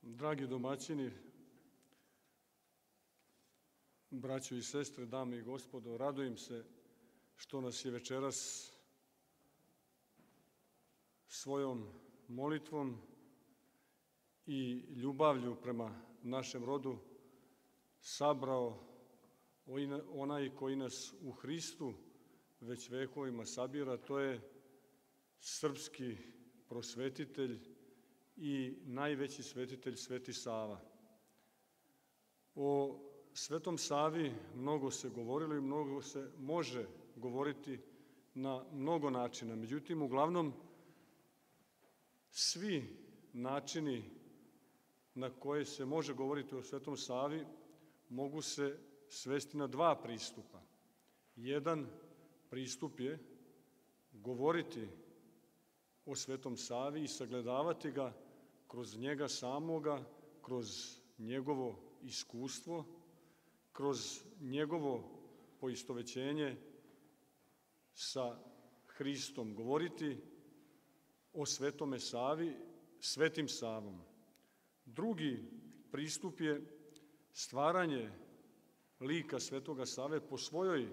Dragi domaćini, braćo i sestre, dame i gospodo, radujem se što nas je večeras svojom molitvom i ljubavlju prema našem rodu sabrao onaj koji nas u Hristu već vekovima sabira, to je srpski prosvetitelj i najveći svetitelj Sveti Sava. O Svetom Savi mnogo se govorilo i mnogo se može govoriti na mnogo načina. Međutim, uglavnom, svi načini na koje se može govoriti o Svetom Savi mogu se svesti na dva pristupa. Jedan pristup je govoriti o Svetom Savi i sagledavati ga kroz njega samoga, kroz njegovo iskustvo, kroz njegovo poistovećenje sa Hristom, govoriti o Svetome Savi, Svetim Savom. Drugi pristup je stvaranje lika Svetoga Save po svojoj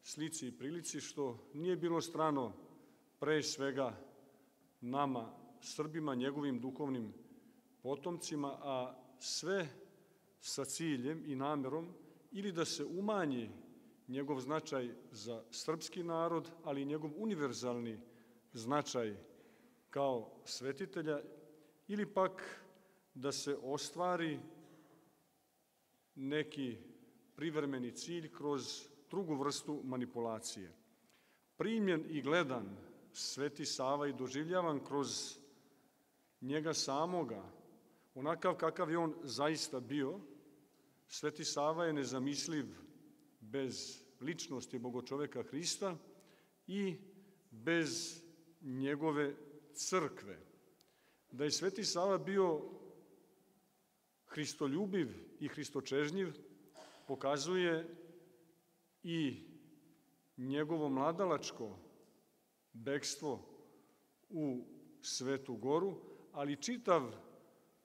slici i prilici, što nije bilo strano pre svega nama, Srbima, njegovim duhovnim potomcima, a sve sa ciljem i namerom ili da se umanji njegov značaj za srpski narod, ali i njegov univerzalni značaj kao svetitelja, ili pak da se ostvari neki privremeni cilj kroz drugu vrstu manipulacije. Primljen i gledan Sveti Sava i doživljavan kroz njega samoga, onakav kakav je on zaista bio, Sveti Sava je nezamisliv bez ličnosti bogočoveka Hrista i bez njegove crkve. Da je Sveti Sava bio hristoljubiv i hristočežnjiv pokazuje i njegovo mladalačko bekstvo u Svetu Goru, ali čitav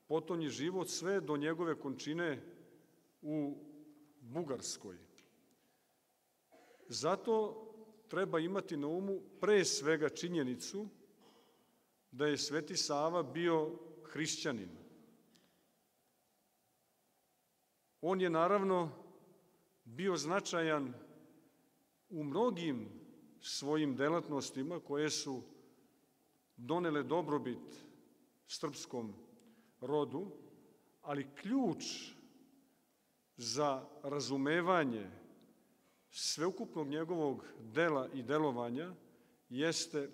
potonji život sve do njegove končine u Bugarskoj. Zato treba imati na umu pre svega činjenicu da je Sveti Sava bio hrišćanin. On je naravno bio značajan u mnogim svojim delatnostima koje su donele dobrobit srpskom rodu, ali ključ za razumevanje sveukupnog njegovog dela i delovanja jeste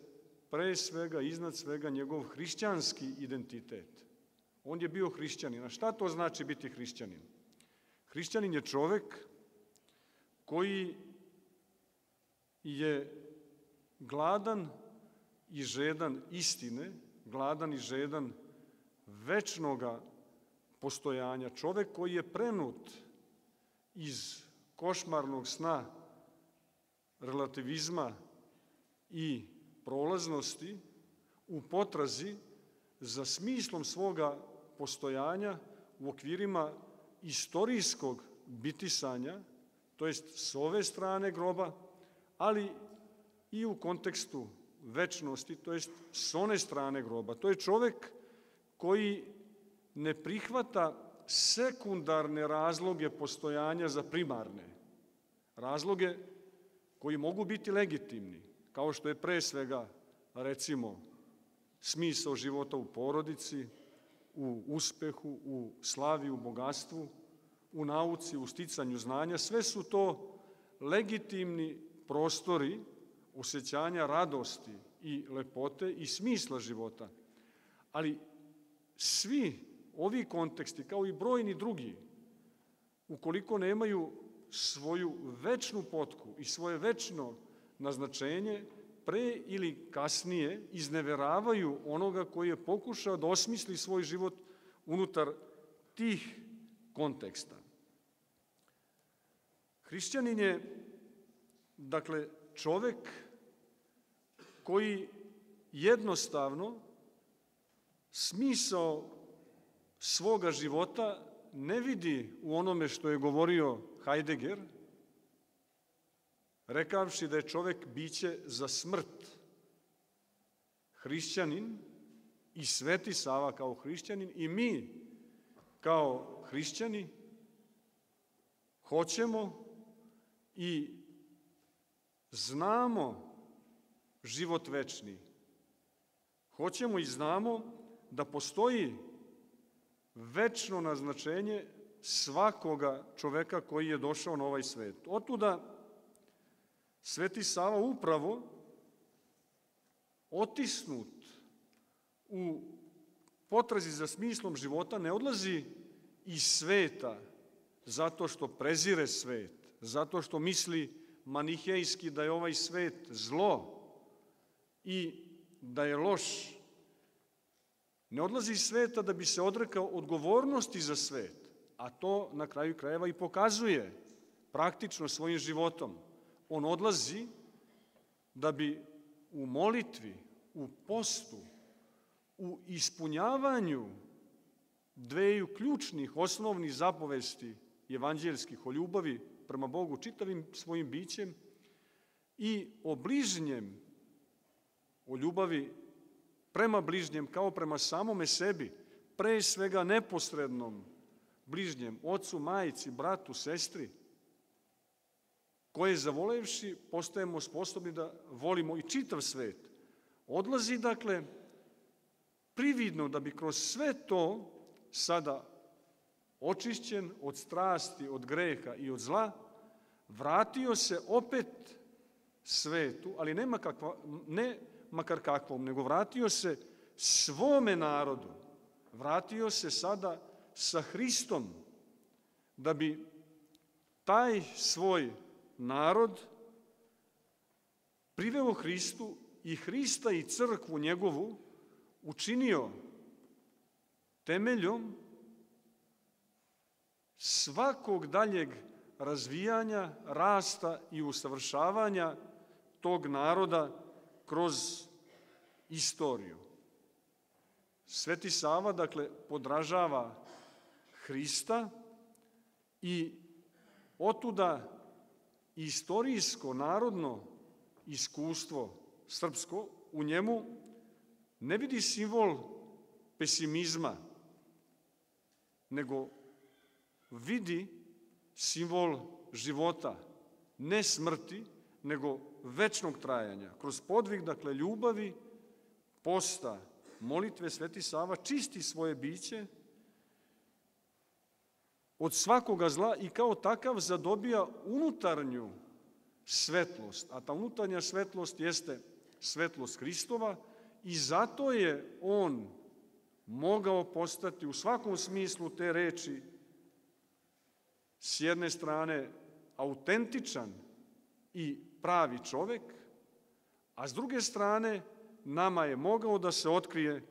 pre svega, iznad svega, njegov hrišćanski identitet. On je bio hrišćanin. A šta to znači biti hrišćanin? Hrišćanin je čovek koji je gladan i žedan istine, gladan i žedan večnoga postojanja. Čovek koji je prenut iz košmarnog sna relativizma i prolaznosti u potrazi za smislom svoga postojanja u okvirima istorijskog bitisanja, to jest s ove strane groba, ali i u kontekstu večnosti, to jest s one strane groba. To je čovek koji ne prihvata sekundarne razloge postojanja za primarne. Razloge koji mogu biti legitimni, kao što je pre svega, recimo, smisao života u porodici, u uspehu, u slavi, u bogatstvu, u nauci, u sticanju znanja. Sve su to legitimni prostori osjećanja radosti i lepote i smisla života. Ali svi ovi konteksti, kao i brojni drugi, ukoliko nemaju svoju večnu potku i svoje večno naznačenje, pre ili kasnije izneveravaju onoga koji je pokušao da osmisli svoj život unutar tih konteksta. Hrišćanin je, dakle, čovek koji jednostavno smisao svoga života ne vidi u onome što je govorio Heidegger, rekavši da je čovek biće za smrt. Hrišćanin i Sveti Sava kao hrišćanin i mi kao hrišćani hoćemo i znamo život večni. Hoćemo i znamo da postoji večno naznačenje svakoga čoveka koji je došao na ovaj svet. Otuda Sveti Sava upravo otisnut u potrazi za smislom života ne odlazi iz sveta zato što prezire svet, zato što misli manihejski da je ovaj svet zlo i da je loš. Ne odlazi iz sveta da bi se odrekao odgovornosti za svet, a to na kraju krajeva i pokazuje praktično svojim životom. On odlazi da bi u molitvi, u postu, u ispunjavanju dveju ključnih, osnovnih zapovesti evanđeljskih o ljubavi prema Bogu čitavim svojim bićem i o bližnjem, o ljubavi prema bližnjem kao prema samome sebi, pre svega neposrednom bližnjem, ocu, majici, bratu, sestri, koje zavolevši postajemo sposobni da volimo i čitav svet. Odlazi, dakle, prividno da bi kroz sve to sada očišćen od strasti, od greha i od zla, vratio se opet svetu, ali ne makar kakvom, nego vratio se svome narodu. Vratio se sada sa Hristom, da bi taj svoj narod priveo Hristu i Hrista i crkvu njegovu učinio temeljom svakog daljeg razvijanja, rasta i usavršavanja tog naroda kroz istoriju. Sveti Sava, dakle, podražava Hrista i otuda istorijsko, narodno iskustvo srpsko u njemu ne vidi simbol pesimizma, nego vidi simbol života, ne smrti, nego večnog trajanja. Kroz podvig, dakle, ljubavi, posta, molitve, Sveti Sava čisti svoje biće od svakoga zla i kao takav zadobija unutarnju svetlost, a ta unutarnja svetlost jeste svetlost Hristova i zato je on mogao postati u svakom smislu te reči s jedne strane autentičan i pravi čovek, a s druge strane nama je mogao da se otkrije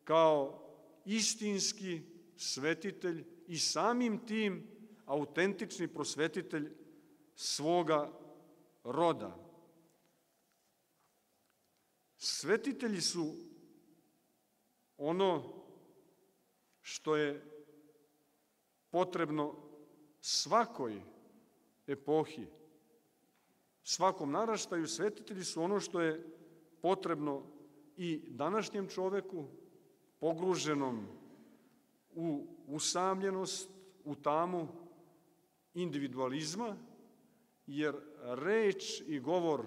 kao istinski svetitelj i samim tim autentični prosvetitelj svoga roda. Svetitelji su ono što je potrebno svakoj epohi, svakom naraštaju. Svetitelji su ono što je potrebno i današnjem čoveku, pogruženom u usamljenost, u tamu individualizma, jer reč i govor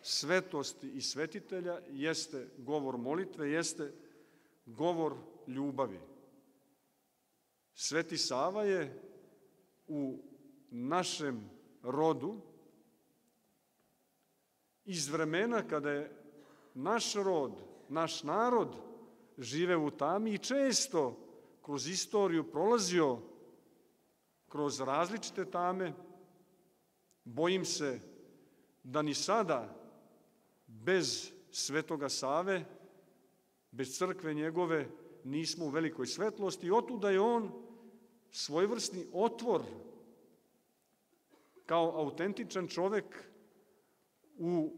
svetosti i svetitelja jeste govor molitve, jeste govor ljubavi. Sveti Sava je u našem rodu iz vremena kada je naš rod, naš narod živeo u tami i često kroz istoriju prolazio kroz različite tame. Bojim se da ni sada bez Svetoga Save, bez crkve njegove, nismo u velikoj svetlosti i otuda je on svojevrsni otvor kao autentičan čovek u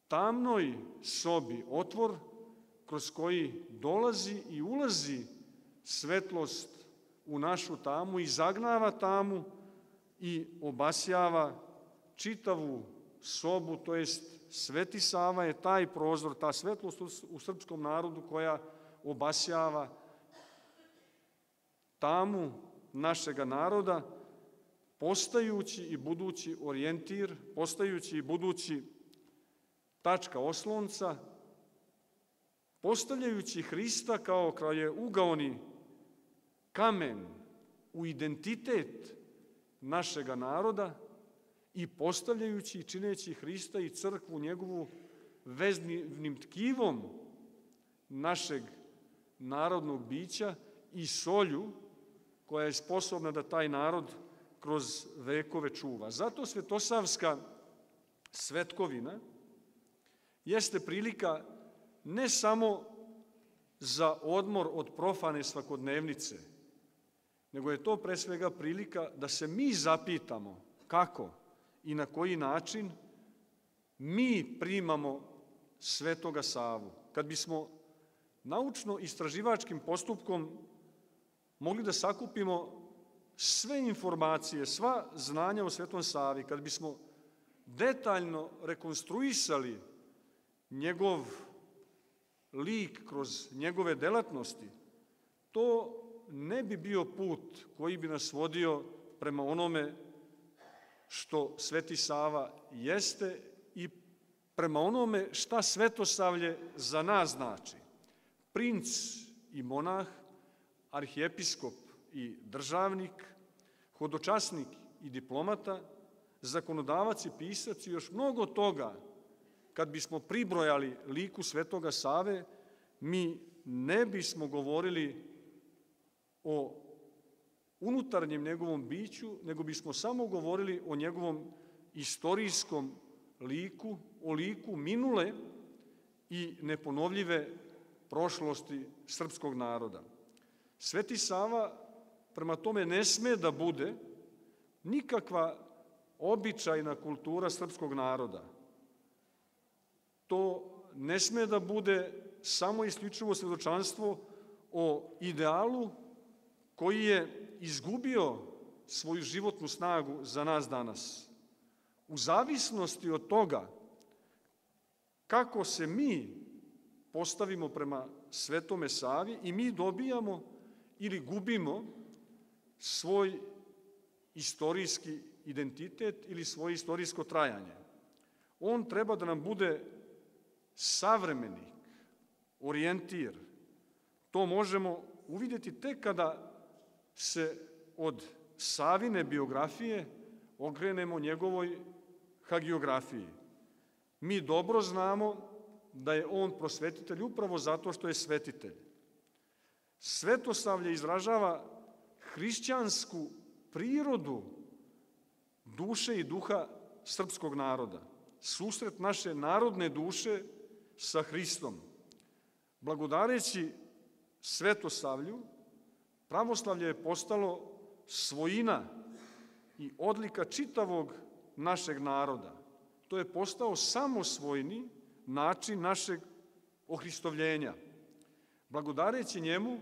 tamnoj sobi, otvor kroz koji dolazi i ulazi svetlost u našu tamu i zagnava tamu i obasjava čitavu sobu, to jest Sveti Sava je taj prozor, ta svetlost u srpskom narodu koja obasjava tamu našega naroda, postajući i budući orijentir, postajući i budući tačka oslonca, postavljajući Hrista kao kraljeugaoni kamen u identitet našega naroda i postavljajući i čineći Hrista i crkvu njegovu vezivnim tkivom našeg narodnog bića i solju koja je sposobna da taj narod kroz vekove čuva. Zato svetosavska svetkovina jeste prilika ne samo za odmor od profane svakodnevnice, nego je to pre svega prilika da se mi zapitamo kako i na koji način mi primamo Svetoga Savu. Kad bismo naučno-istraživačkim postupkom mogli da sakupimo sve informacije, sva znanja o Svetom Savi, kad bismo detaljno rekonstruisali njegov lik kroz njegove delatnosti, to ne bi bio put koji bi nas vodio prema onome što Sveti Sava jeste i prema onome šta svetosavlje za nas znači. Princ i monah, arhijepiskop i državnik, hodočasnik i diplomata, zakonodavac i pisac i još mnogo toga, kad bismo pribrojali liku Svetoga Save, mi ne bismo govorili o unutarnjem njegovom biću, nego bismo samo govorili o njegovom istorijskom liku, o liku minule i neponovljive prošlosti srpskog naroda. Sveti Sava prema tome ne sme da bude nikakva običajna kultura srpskog naroda. To ne sme da bude samo isključivo svedočanstvo o idealu koji je izgubio svoju životnu snagu za nas danas. U zavisnosti od toga kako se mi postavimo prema Svetome Savi i mi dobijamo ili gubimo svoj istorijski identitet ili svoje istorijsko trajanje. On treba da nam bude savremenik, orijentir. To možemo uvidjeti tek kada se od Savine biografije okrenemo njegovoj hagiografiji. Mi dobro znamo da je on prosvetitelj upravo zato što je svetitelj. Svetosavlje izražava hrišćansku prirodu duše i duha srpskog naroda. Susret naše narodne duše sa Hristom. Blagodareći Svetosavlju, pravoslavlje je postalo svojina i odlika čitavog našeg naroda. To je postao samosvojni način našeg ohristovljenja. Blagodareći njemu,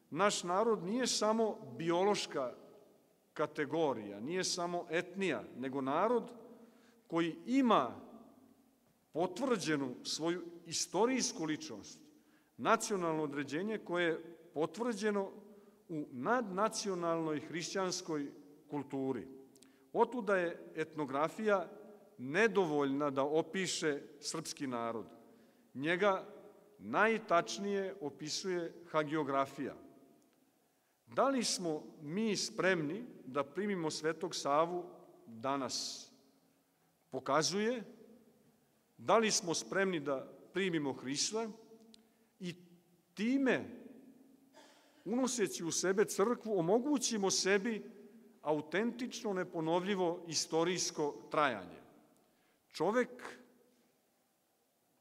naš narod nije samo biološka kategorija, nije samo etnija, nego narod koji ima potvrđenu svoju istorijsku ličnost, nacionalno određenje koje je potvrđeno u nadnacionalnoj hrišćanskoj kulturi. Otuda je etnografija nedovoljna da opiše srpski narod. Njega najtačnije opisuje hagiografija. Da li smo mi spremni da primimo Svetog Savu danas? Pokazuje da li smo spremni da primimo Hrista i time, unoseći u sebe crkvu, omogućimo sebi autentično, neponovljivo istorijsko trajanje. Čovek,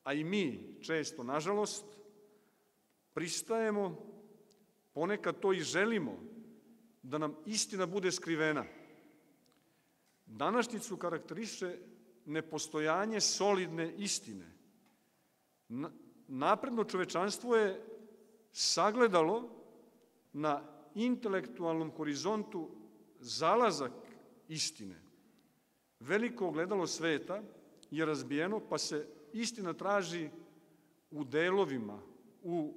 a i mi često, nažalost, pristajemo, ponekad to i želimo, da nam istina bude skrivena. Današnjicu karakteriše nepostojanje solidne istine. Napredno čovečanstvo je sagledalo na intelektualnom horizontu zalazak istine. Veliko ogledalo sveta je razbijeno, pa se istina traži u delovima, u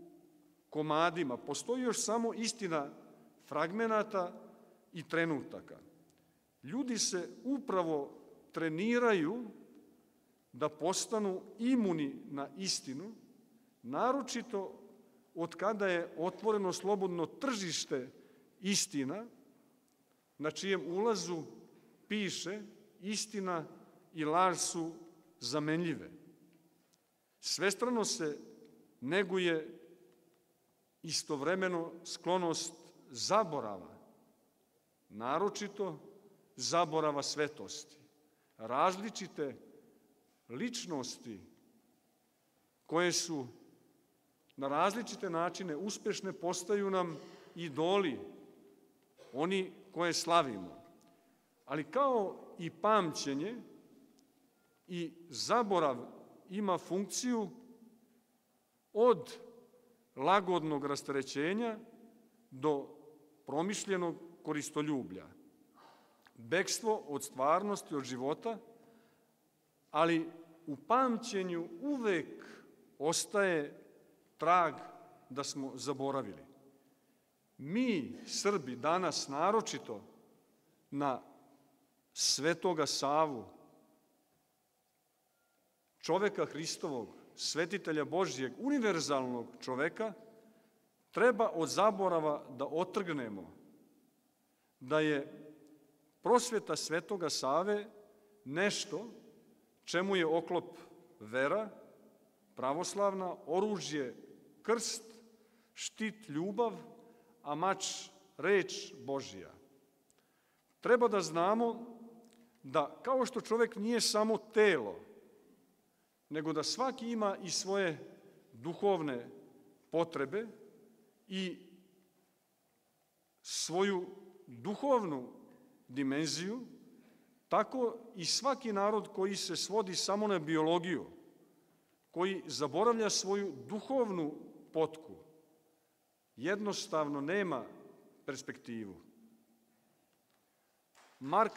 komadima. Postoji još samo istina fragmenata i trenutaka. Ljudi se upravo treniraju da postanu imuni na istinu, naročito od kada je otvoreno slobodno tržište istina, na čijem ulazu piše istina i laž su zamenljive. Svestrano se neguje istovremeno sklonost zaborava, naročito zaborava svetosti. Različite ličnosti koje su na različite načine uspešne postaju nam idoli, oni koje slavimo. Ali kao i pamćenje, i zaborav ima funkciju od lagodnog rasterećenja do promišljenog koristoljublja. Bekstvo od stvarnosti, od života, ali u pamćenju uvek ostaje trag da smo zaboravili. Mi, Srbi, danas naročito na Svetoga Savu, čoveka Hristovog, svetitelja Božijeg, univerzalnog čoveka, treba od zaborava da otrgnemo da je prosveta Svetoga Save nešto čemu je oklop vera, pravoslavna, oružje krst, štit ljubav, a mač reč Božija. Treba da znamo da kao što čovek nije samo telo, nego da svaki ima i svoje duhovne potrebe i svoju duhovnu dimenziju, tako i svaki narod koji se svodi samo na biologiju, koji zaboravlja svoju duhovnu potku, jednostavno nema perspektivu. Mark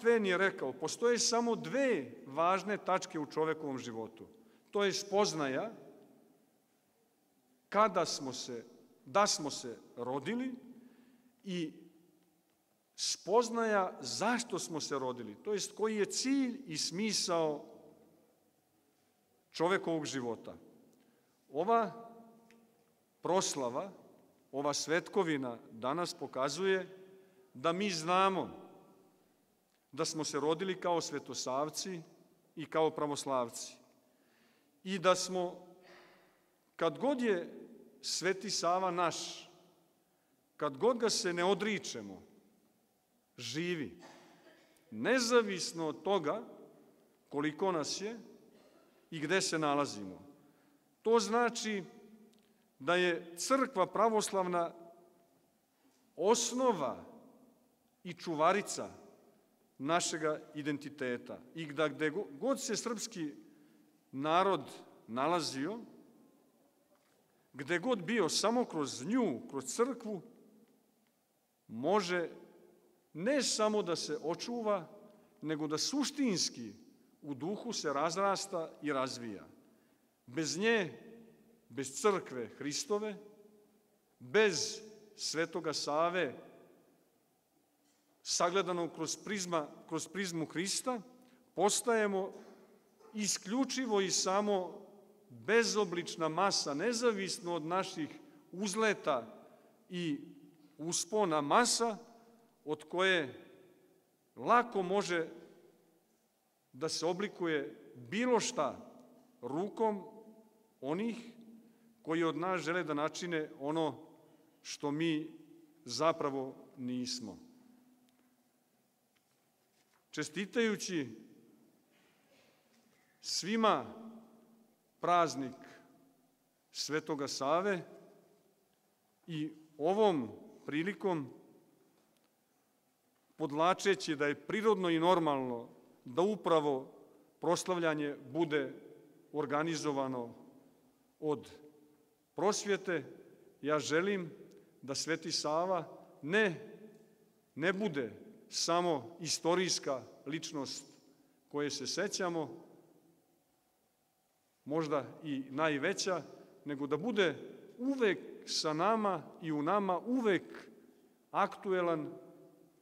Twain je rekao, postoje samo dve važne tačke u čovekovom životu. To je spoznaja da smo se rodili i spoznaja zašto smo se rodili, to jest koji je cilj i smisao čovekovog života. Ova proslava, ova svetkovina danas pokazuje da mi znamo da smo se rodili kao svetosavci i kao pravoslavci. I da smo, kad god je Sveti Sava naš, kad god ga se ne odričemo, živi, nezavisno od toga koliko nas je i gde se nalazimo. To znači da je crkva pravoslavna osnova i čuvarica našega identiteta i da gde god se srpski narod nalazio, gde god bio, samo kroz nju, kroz crkvu, može ne samo da se očuva, nego da suštinski u duhu se razrasta i razvija. Bez nje, bez crkve Hristove, bez Svetoga Save, sagledano kroz prizmu Hrista, postajemo isključivo i samo bezoblična masa, nezavisno od naših uzleta i uspona, masa od koje lako može da se oblikuje bilo šta rukom onih koji od nas žele da načine ono što mi zapravo nismo. Čestitajući svima praznik Svetoga Save i ovom prilikom podlačeći da je prirodno i normalno da upravo proslavljanje bude organizovano od prosvjete, ja želim da Sveti Sava ne bude samo istorijska ličnost koje se sećamo, možda i najveća, nego da bude uvek sa nama i u nama uvek aktuelan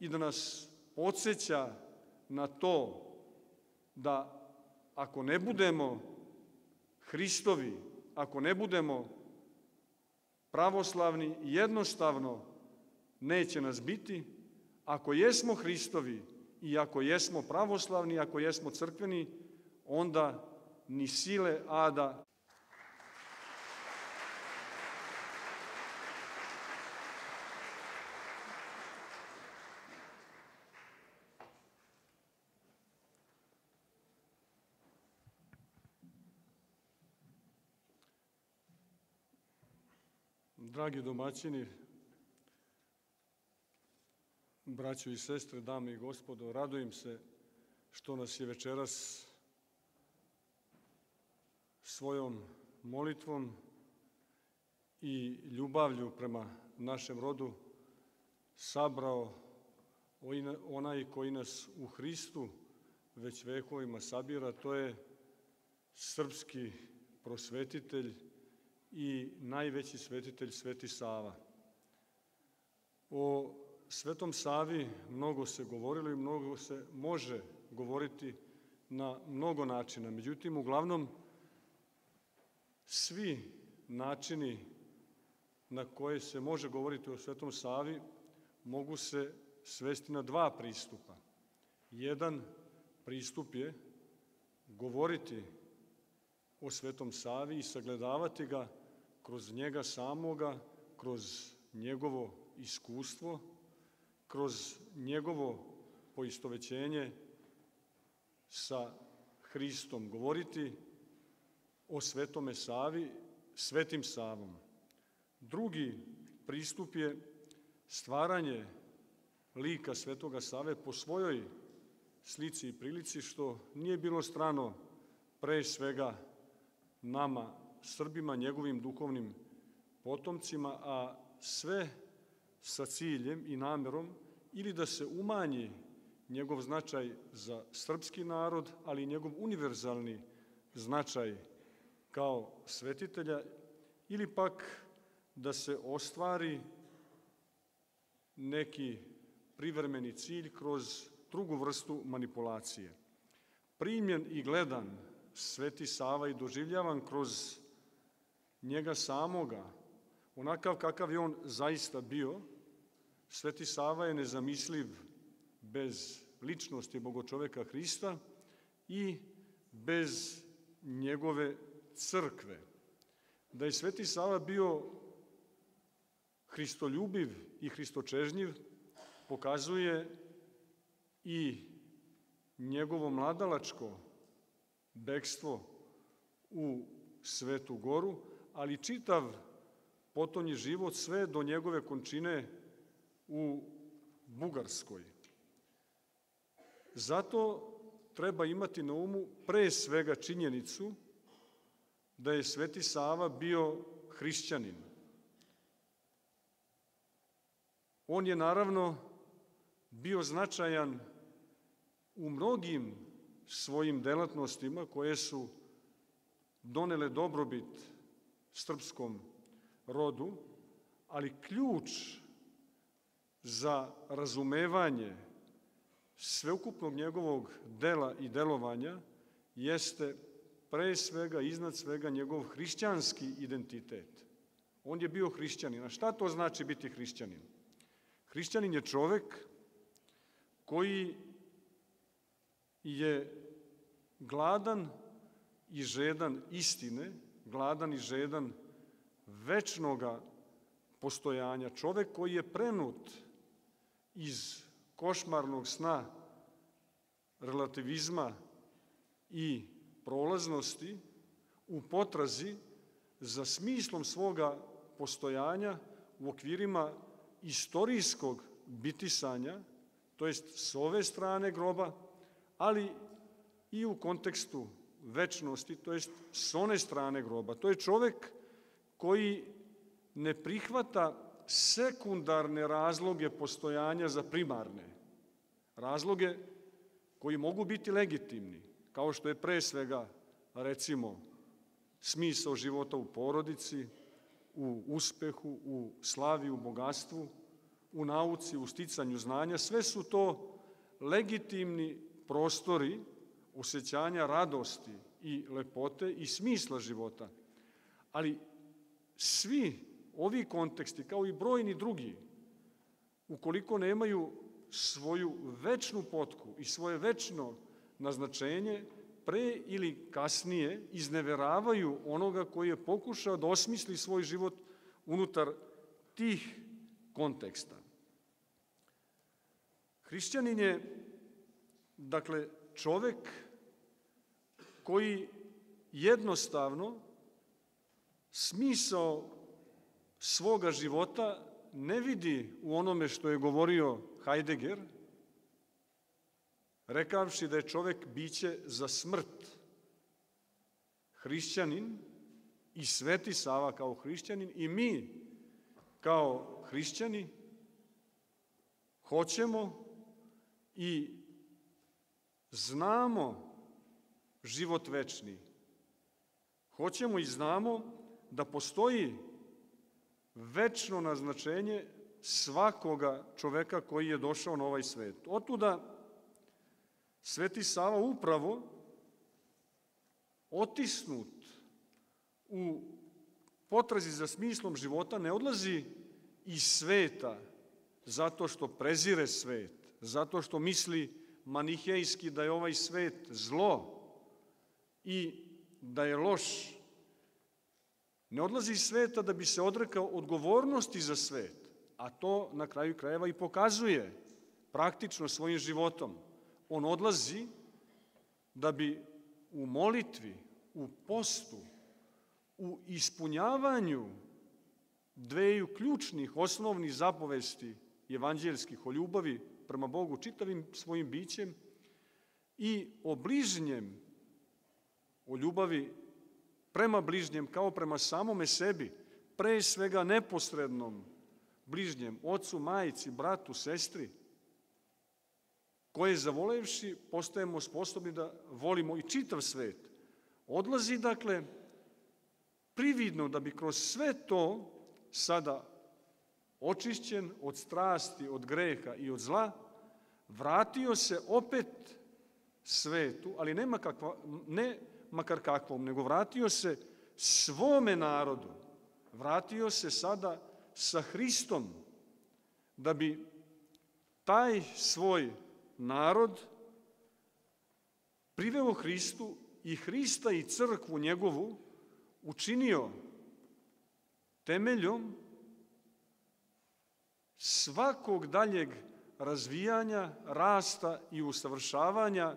i da nas podsjeća na to da ako ne budemo Hristovi, ako ne budemo pravoslavni, jednostavno neće nas biti. Ako jesmo Hristovi i ako jesmo pravoslavni, ako jesmo crkveni, onda ni sile ada. Dragi domaćini, braćo i sestre, dame i gospodo, radujem se što nas je večeras svojom molitvom i ljubavlju prema našem rodu sabrao onaj koji nas u Hristu već vekovima sabira, to je srpski prosvetitelj i najveći svetitelj Sveti Sava. O Svetom Savi mnogo se govorilo i mnogo se može govoriti na mnogo načina. Međutim, uglavnom, svi načini na koje se može govoriti o Svetom Savi mogu se svesti na dva pristupa. Jedan pristup je govoriti o Svetom Savi i sagledavati ga kroz njega samoga, kroz njegovo iskustvo, kroz njegovo poistovećenje sa Hristom, govoriti o Svetome Savi, Svetim Savom. Drugi pristup je stvaranje lika Svetoga Save po svojoj slici i prilici, što nije bilo strano pre svega nama, Srbima, njegovim duhovnim potomcima, a sve sa ciljem i namerom ili da se umanji njegov značaj za srpski narod, ali i njegov univerzalni značaj kao svetitelja, ili pak da se ostvari neki privremeni cilj kroz drugu vrstu manipulacije. Primljen i gledan Sveti Sava i doživljavan kroz njega samoga, onakav kakav je on zaista bio, Sveti Sava je nezamisliv bez ličnosti bogočoveka Hrista i bez njegove crkve. Da je Sveti Sava bio hristoljubiv i hristočežnjiv pokazuje i njegovo mladalačko bekstvo u Svetu Goru, ali čitav potonji život sve do njegove končine u Bugarskoj. Zato treba imati na umu pre svega činjenicu da je Sveti Sava bio hrišćanin. On je naravno bio značajan u mnogim svojim delatnostima koje su donele dobrobit srpskom rodu, ali ključ za razumevanje sveukupnog njegovog dela i delovanja jeste pre svega, iznad svega, njegov hrišćanski identitet. On je bio hrišćanin. A šta to znači biti hrišćanin? Hrišćanin je čovek koji je gladan i žedan istine, gladan i žedan večnoga postojanja. Čovek koji je prenut iz košmarnog sna relativizma i prolaznosti u potrazi za smislom svoga postojanja u okvirima istorijskog bitisanja, to jest s ove strane groba, ali i u kontekstu večnosti, to jest s one strane groba. To je čovek koji ne prihvata sekundarne razloge postojanja za primarne. Razloge koji mogu biti legitimni, kao što je pre svega, recimo, smisao života u porodici, u uspehu, u slavi, u bogatstvu, u nauci, u sticanju znanja. Sve su to legitimni prostori osjećanja radosti i lepote i smisla života. Ali svi ovi konteksti, kao i brojni drugi, ukoliko nemaju svoju večnu potku i svoje večno naznačenje, pre ili kasnije izneveravaju onoga koji je pokušao da osmisli svoj život unutar tih konteksta. Hrišćanin je, dakle, čovek koji jednostavno smisao svoga života ne vidi u onome što je govorio Heidegger, rekavši da je čovek biće za smrt. Hrišćanin i Sveti Sava kao hrišćanin i mi kao hrišćani hoćemo i znamo život večni. Hoćemo i znamo da postoji večno naznačenje svakoga čoveka koji je došao na ovaj svet. Otuda Sveti Sava upravo otisnut u potrazi za smislom života ne odlazi iz sveta zato što prezire svet, zato što misli manihejski da je ovaj svet zlo i da je loš. Ne odlazi iz sveta da bi se odrekao odgovornosti za svet, a to na kraju krajeva i pokazuje praktično svojim životom. On odlazi da bi u molitvi, u postu, u ispunjavanju dveju ključnih, osnovnih zapovesti evanđeljskih o ljubavi prema Bogu čitavim svojim bićem i o bližnjem, o ljubavi prema bližnjem kao prema samome sebi, pre svega neposrednom bližnjem, ocu, majici, bratu, sestri, koje zavolevši postajemo sposobni da volimo i čitav svet. Odlazi, dakle, prividno da bi kroz sve to sada očišćen od strasti, od greha i od zla, vratio se opet svetu, ali ne makar kakvom, nego vratio se svome narodu, vratio se sada sa Hristom, da bi taj svoj narod priveo Hristu i Hrista i crkvu njegovu učinio temeljom svakog daljeg razvijanja, rasta i usavršavanja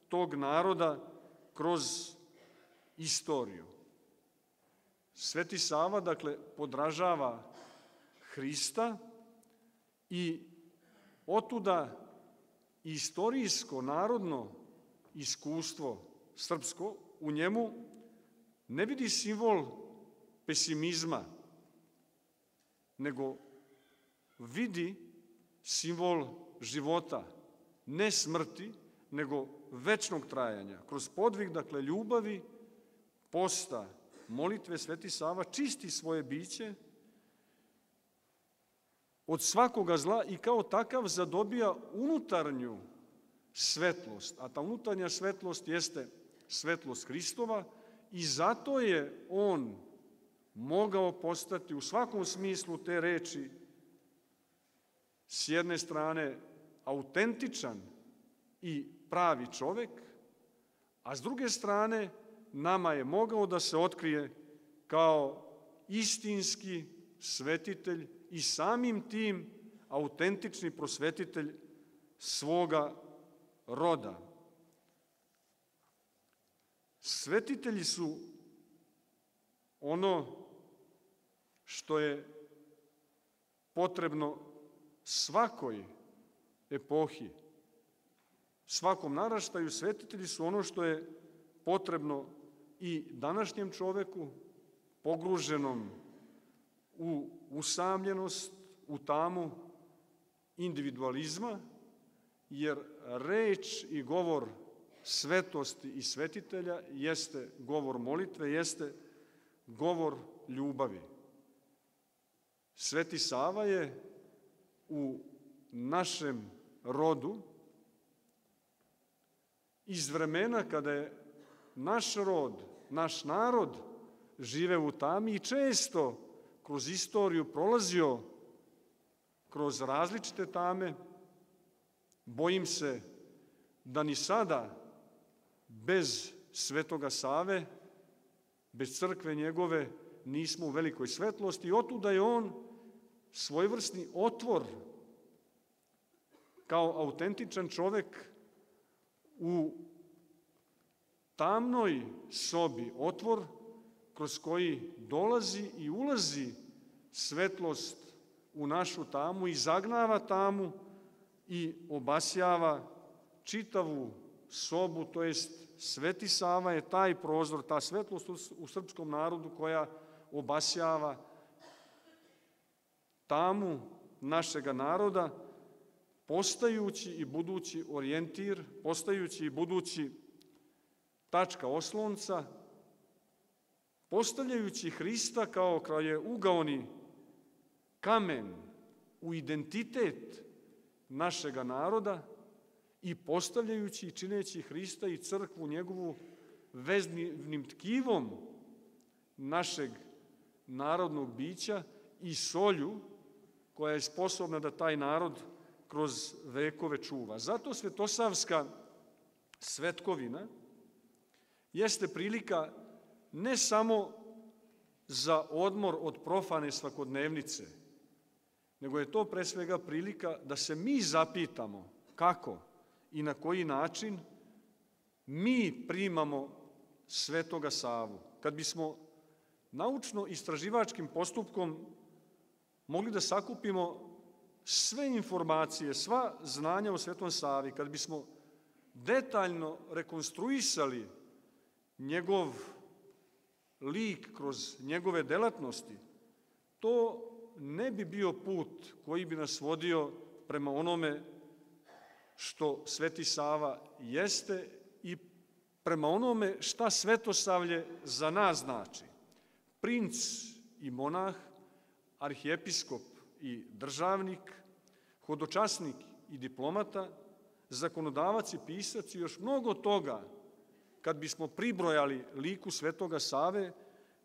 tog naroda kroz istoriju. Sveti Sava, dakle, podražava Hrista i otuda istorijsko, narodno iskustvo srpsko u njemu ne vidi simbol pesimizma, nego vidi simbol života, ne smrti, nego večnog trajanja. Kroz podvig, dakle, ljubavi, posta, molitve, Sveti Sava čisti svoje biće od svakoga zla i kao takav zadobija unutarnju svetlost, a ta unutarnja svetlost jeste svetlost Hristova i zato je on mogao postati u svakom smislu te reči s jedne strane autentičan i pravi čovek, a s druge strane nama je mogao da se otkrije kao istinski svetitelj i samim tim autentični prosvetitelj svoga roda. Svetitelji su ono što je potrebno svakoj epohi, svakom naraštaju. Svetitelji su ono što je potrebno i današnjem čoveku, pogruženom u usamljenost, u tamu individualizma, jer reč i govor svetosti i svetitelja jeste govor molitve, jeste govor ljubavi. Sveti Sava je u našem rodu iz vremena kada je naš rod, naš narod žive u tami i često kroz istoriju prolazio kroz različite tame. Bojim se da ni sada bez Svetoga Save, bez crkve njegove, nismo u velikoj svetlosti i otuda je on svojevrsni otvor kao autentičan čovek u tamnoj sobi, otvor kroz koji dolazi i ulazi svetlost u našu tamu i zagnava tamu i obasjava čitavu sobu, to jest Sveti Sava je taj prozor, ta svetlost u srpskom narodu koja obasjava tamu našega naroda, postajući i budući orijentir, postajući i budući tačka oslonca, postavljajući Hrista kao krajeугаoni kamen u identitet našega naroda i postavljajući i čineći Hrista i crkvu njegovu veznim tkivom našeg narodnog bića i solju koja je sposobna da taj narod kroz vekove čuva. Zato svetosavska svetkovina jeste prilika ne samo za odmor od profane svakodnevnice, nego je to pre svega prilika da se mi zapitamo kako i na koji način mi primamo Svetoga Savu. Kad bismo naučno-istraživačkim postupkom mogli da sakupimo sve informacije, sva znanja o Svetom Savi, kad bismo detaljno rekonstruisali njegov lik kroz njegove delatnosti, to ne bi bio put koji bi nas vodio prema onome što Sveti Sava jeste i prema onome šta svetosavlje za nas znači. Princ i monah, arhijepiskop i državnik, hodočasnik i diplomata, zakonodavac i pisac i još mnogo toga, kad bismo pribrojali liku Svetoga Save,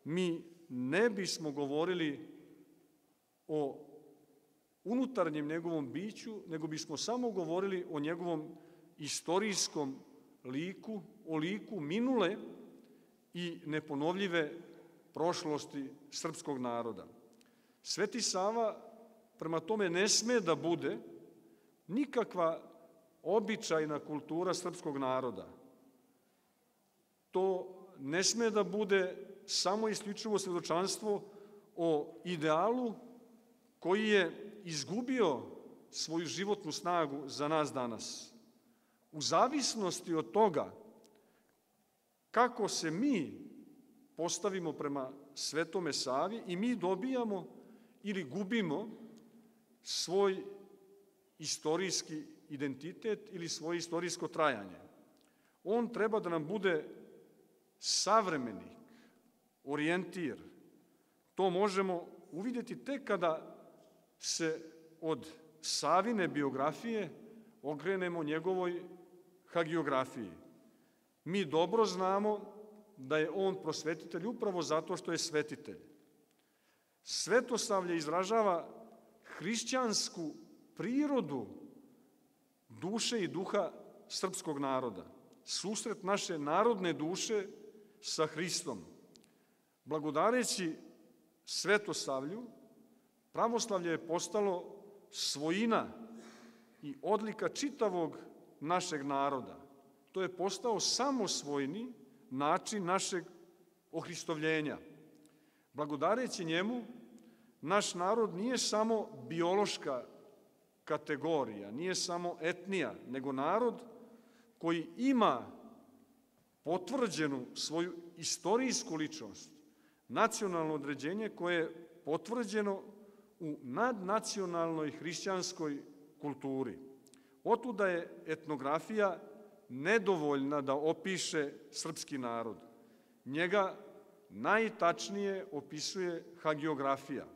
mi ne bismo govorili o unutarnjem njegovom biću, nego bismo samo govorili o njegovom istorijskom liku, o liku minule i neponovljive prošlosti srpskog naroda. Sveti Sava prema tome ne sme da bude nikakva običajna kultura srpskog naroda. To ne sme da bude samo isključivo svedočanstvo o idealu koji je izgubio svoju životnu snagu za nas danas. U zavisnosti od toga kako se mi postavimo prema Svetome Savi i mi dobijamo ili gubimo svoj istorijski identitet ili svoje istorijsko trajanje. On treba da nam bude savremenik, orijentir. To možemo uvidjeti tek kada se od Savine biografije okrenemo njegovoj hagiografiji. Mi dobro znamo da je on prosvetitelj upravo zato što je svetitelj. Svetosavlje izražava hrišćansku prirodu duše i duha srpskog naroda. Susret naše narodne duše sa Hristom. Blagodareći Svetosavlju, pravoslavlje je postalo svojina i odlika čitavog našeg naroda. To je postao samosvojni način našeg ohristovljenja. Blagodareći njemu, naš narod nije samo biološka kategorija, nije samo etnija, nego narod koji ima potvrđenu svoju istorijsku ličnost, nacionalno određenje koje potvrđeno u nadnacionalnoj hrišćanskoj kulturi. Otuda je etnografija nedovoljna da opiše srpski narod. Njega najtačnije opisuje hagiografija.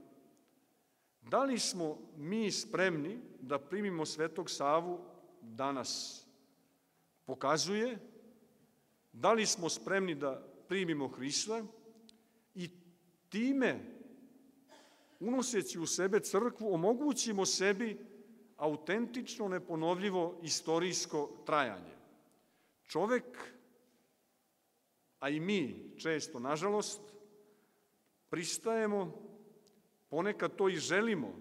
Da li smo mi spremni da primimo Svetog Savu danas? Pokazuje da li smo spremni da primimo Hrista i time, unoseći u sebe crkvu, omogućimo sebi autentično, neponovljivo istorijsko trajanje. Čovek, a i mi često, nažalost, pristajemo, ponekad to i želimo,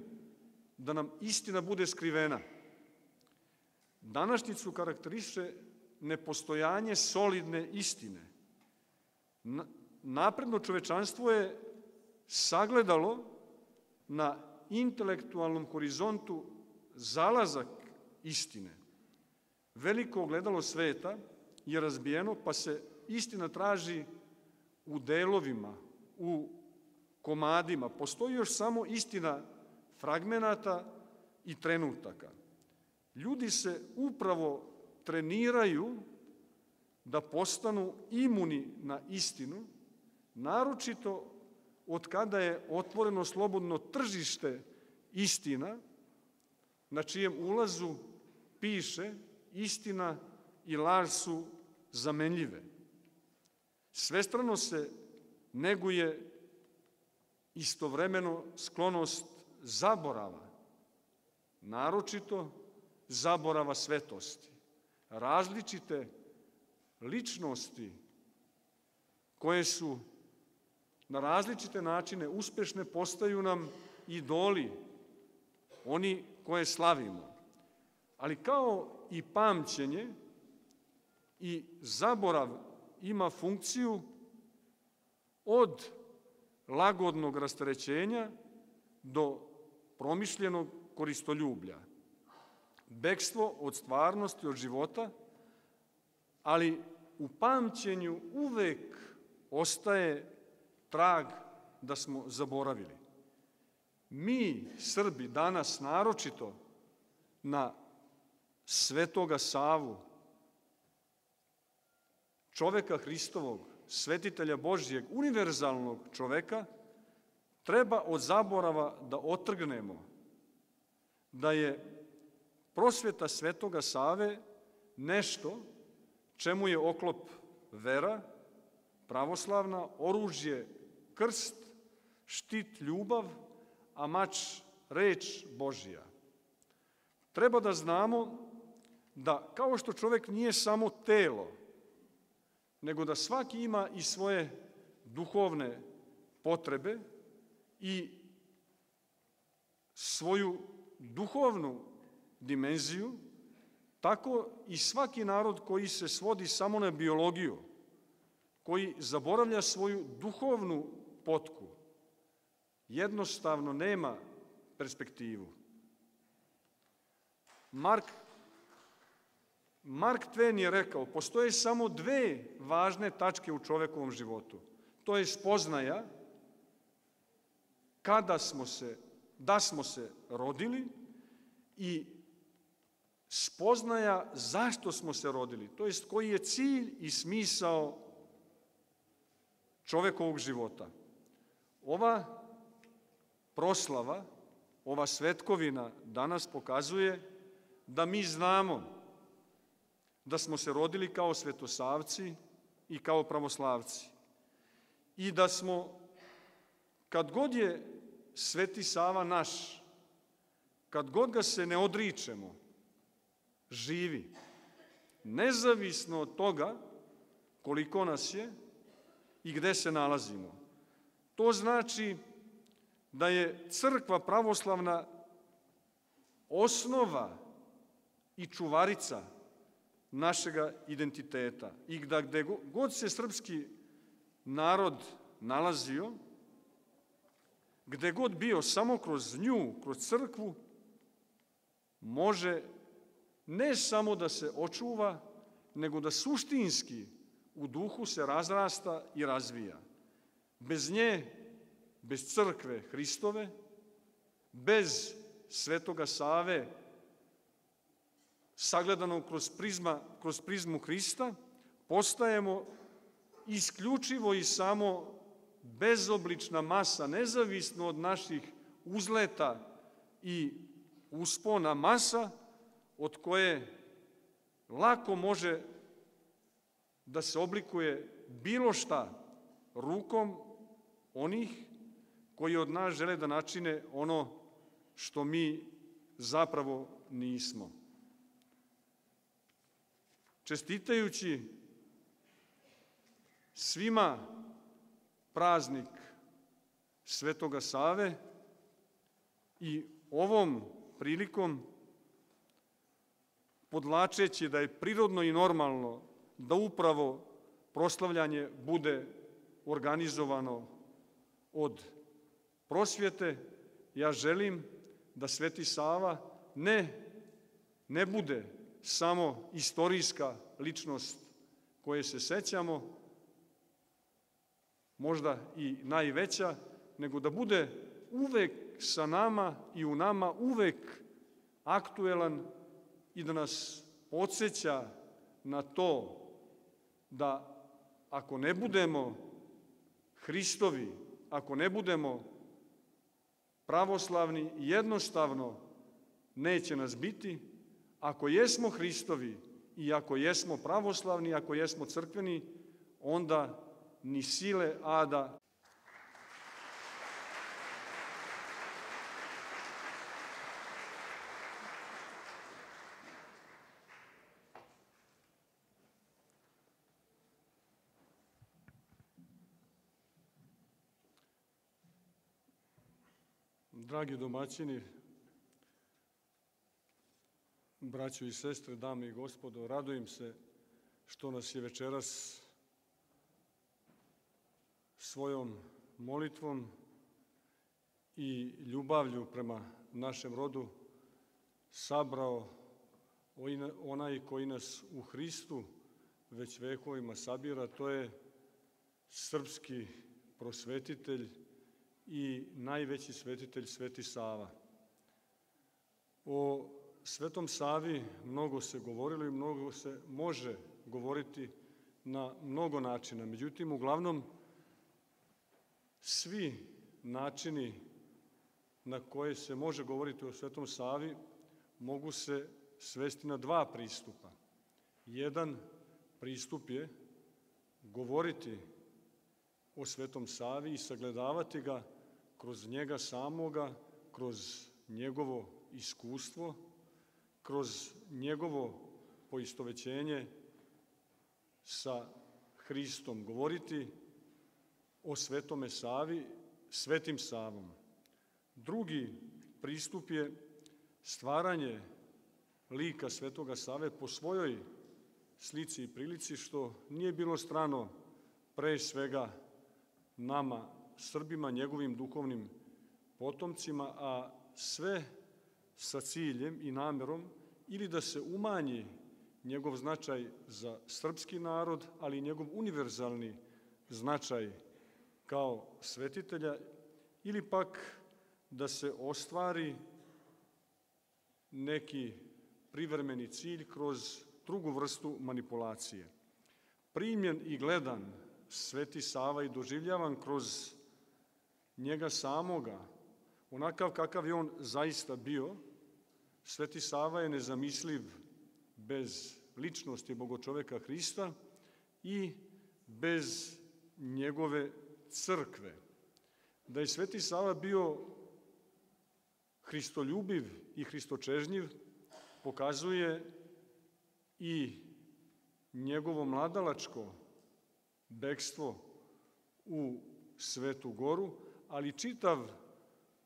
da nam istina bude skrivena. Današnjicu karakteriše nepostojanje solidne istine. Napredno čovečanstvo je sagledalo na intelektualnom horizontu zalazak istine. Veliko ogledalo sveta je razbijeno, pa se istina traži u delovima, u komadima. Postoji još samo istina fragmenata i trenutaka. Ljudi se upravo treniraju da postanu imuni na istinu, naročito od kada je otvoreno slobodno tržište istina, na čijem ulazu piše istina i laž su zamenljive. Svestrano se neguje istovremeno sklonost zaborava, naročito zaborava svetosti. Različite ličnosti koje su na različite načine uspešne postaju nam idoli, oni koje slavimo. Ali kao i pamćenje, i zaborav ima funkciju od lagodnog rasterećenja do promišljenog koristoljublja. Bekstvo od stvarnosti, od života, ali u pamćenju uvek ostaje trag da smo zaboravili. Mi, Srbi, danas naročito na Svetoga Savu, čoveka Hristovog, svetitelja Božijeg, univerzalnog čoveka, treba od zaborava da otrgnemo da je prosveta Svetoga Save nešto čemu je oklop vera, pravoslavna, oružje krst, štit ljubav, a mač reč Božija. Treba da znamo da kao što čovek nije samo telo, nego da svaki ima i svoje duhovne potrebe i svoju duhovnu dimenziju, tako i svaki narod koji se svodi samo na biologiju, koji zaboravlja svoju duhovnu potku, jednostavno nema perspektivu. Mark Twain je rekao, postoje samo dve važne tačke u čovekovom životu. To je spoznaja da smo se rodili i spoznaja zašto smo se rodili, to jest koji je cilj i smisao čovekovog života. Ova proslava, ova svetkovina danas pokazuje da mi znamo da smo se rodili kao svetosavci i kao pravoslavci i da smo, kad god je Sveti Sava naš, kad god ga se ne odričemo, živi, nezavisno od toga koliko nas je i gde se nalazimo. To znači da je crkva pravoslavna osnova i čuvarica našega identiteta i da gde god se srpski narod nalazio, gde god bio, samo kroz nju, kroz crkvu, može ne samo da se očuva, nego da suštinski u duhu se razrasta i razvija. Bez nje bez crkve Hristove, bez Svetoga Save, sagledano kroz prizmu Hrista, postajemo isključivo i samo bezoblična masa, nezavisno od naših uzleta i uspona, masa od koje lako može da se oblikuje bilo šta rukom onih koji od nas žele da načine ono što mi zapravo nismo. Čestitajući svima praznik Svetoga Save i ovom prilikom podvlačeći da je prirodno i normalno da upravo proslavljanje bude organizovano od prosvjete, ja želim da Sveti Sava ne bude samo istorijska ličnost koje se sećamo, možda i najveća, nego da bude uvek sa nama i u nama uvek aktuelan i da nas podsjeća na to da ako ne budemo Hristovi, ako ne budemo pravoslavni, jednostavno neće nas biti. Ako jesmo Hristovi i ako jesmo pravoslavni, ako jesmo crkveni, onda ni sile ada. Dragi domaćini, braćo i sestre, dame i gospodo, radujem se što nas je večeras svojom molitvom i ljubavlju prema našem rodu sabrao onaj koji nas u Hristu već vekovima sabira, to je srpski prosvetitelj i najveći svetitelj Sveti Sava. O Svetom Savi mnogo se govorilo i mnogo se može govoriti na mnogo načina. Međutim, uglavnom, svi načini na koje se može govoriti o Svetom Savi mogu se svesti na dva pristupa. Jedan pristup je govoriti o Svetom Savi i sagledavati ga kroz njega samoga, kroz njegovo iskustvo, kroz njegovo poistovećenje sa Hristom. Govoriti o Svetome Savi, Svetim Savom. Drugi pristup je stvaranje lika Svetoga Save po svojoj slici i prilici, što nije bilo strano pre svega nama, Srbima, njegovim duhovnim potomcima, a sve sa ciljem i namerom ili da se umanji njegov značaj za srpski narod, ali i njegov univerzalni značaj kao svetitelja, ili pak da se ostvari neki privremeni cilj kroz drugu vrstu manipulacije. Primljen i gledan Sveti Sava i doživljavan kroz njega samoga, onakav kakav je on zaista bio, Sveti Sava je nezamisliv bez ličnosti bogočoveka Hrista i bez njegove crkve. Da je Sveti Sava bio hristoljubiv i hristočežnjiv pokazuje i njegovo mladalačko bekstvo u Svetu Goru, ali čitav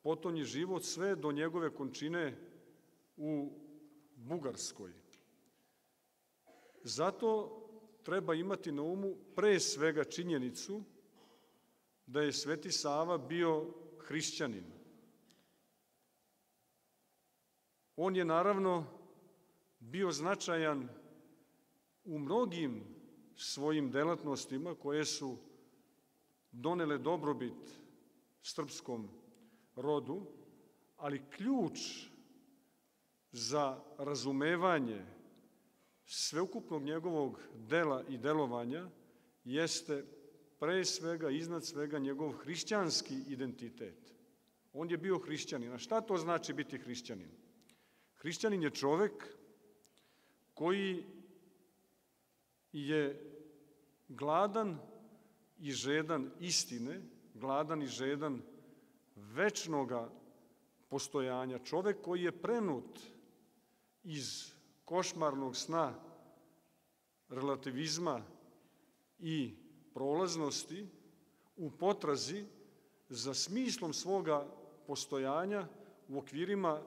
potonji život sve do njegove končine u Bugarskoj. Zato treba imati na umu pre svega činjenicu da je Sveti Sava bio hrišćanin. On je naravno bio značajan u mnogim svojim delatnostima koje su donele dobrobit srpskom rodu, ali ključ za razumevanje sveukupnog njegovog dela i delovanja jeste pre svega, iznad svega, njegov hrišćanski identitet. On je bio hrišćanin. A šta to znači biti hrišćanin? Hrišćanin je čovek koji je gladan i žedan istine, gladan i žedan večnoga postojanja. Čovek koji je prenut iz košmarnog sna, relativizma i prolaznosti u potrazi za smislom svoga postojanja u okvirima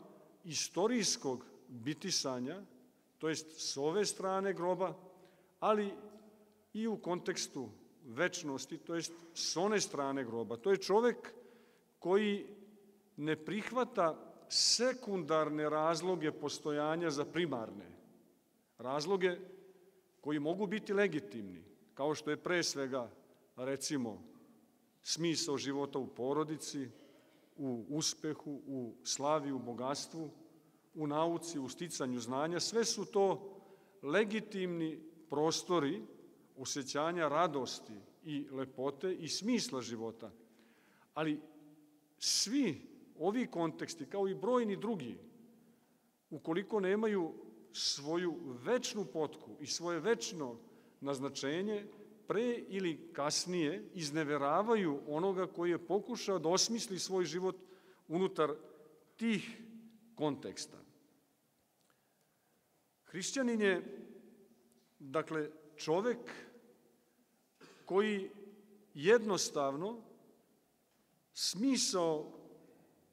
istorijskog bitisanja, to jest s ove strane groba, ali i u kontekstu večnosti, to jest s one strane groba. To je čovek koji ne prihvata sekundarne razloge postojanja za primarne. Razloge koji mogu biti legitimni, kao što je pre svega, recimo, smisao života u porodici, u uspehu, u slavi, u bogatstvu, u nauci, u sticanju znanja. Sve su to legitimni prostori osjećanja radosti i lepote i smisla života. Ali svi ovi konteksti, kao i brojni drugi, ukoliko nemaju svoju večnu potku i svoje večno naznačenje, pre ili kasnije izneveravaju onoga koji je pokušao da osmisli svoj život unutar tih konteksta. Hrišćanin je, dakle, čovek koji jednostavno smisao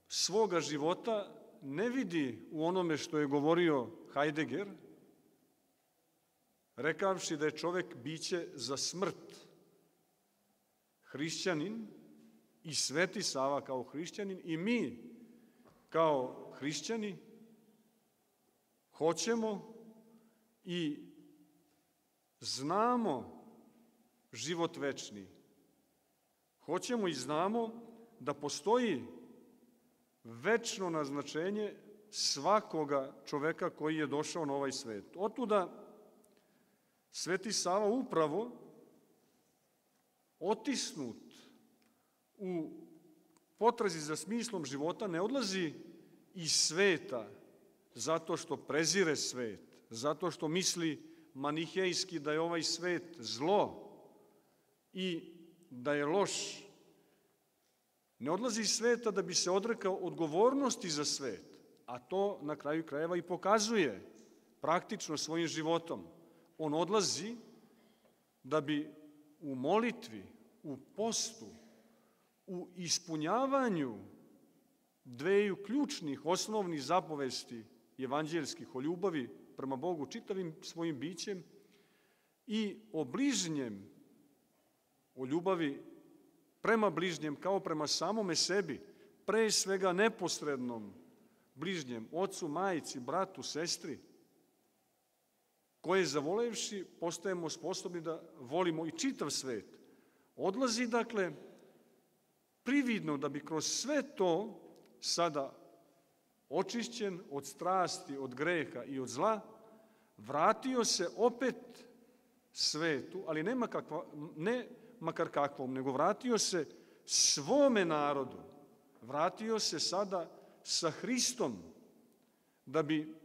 svoga života ne vidi u onome što je govorio Heidegger, rekavši da je čovek biće za smrt. Hrišćanin i Sveti Sava kao hrišćanin i mi kao hrišćani hoćemo i znamo život večni. Hoćemo i znamo da postoji večno naznačenje svakoga čoveka koji je došao na ovaj svet. Otuda Sveti Sava upravo otisnut u potrazi za smislom života ne odlazi iz sveta zato što prezire svet, zato što misli manihejski da je ovaj svet zlo i da je loš. Ne odlazi iz sveta da bi se odrekao odgovornosti za svet, a to na kraju krajeva i pokazuje praktično svojim životom. On odlazi da bi u molitvi, u postu, u ispunjavanju dveju ključnih osnovnih zapovesti evanđeljskih o ljubavi prema Bogu čitavim svojim bićem i o bližnjem, o ljubavi prema bližnjem kao prema samome sebi, pre svega neposrednom bližnjem, ocu, majici, bratu, sestri, koje zavolevši postajemo sposobni da volimo i čitav svet. Odlazi, dakle, prividno da bi kroz sve to sada očišćen od strasti, od greha i od zla, vratio se opet svetu, ali ne makar kakvom, nego vratio se svome narodu, vratio se sada sa Hristom, da bi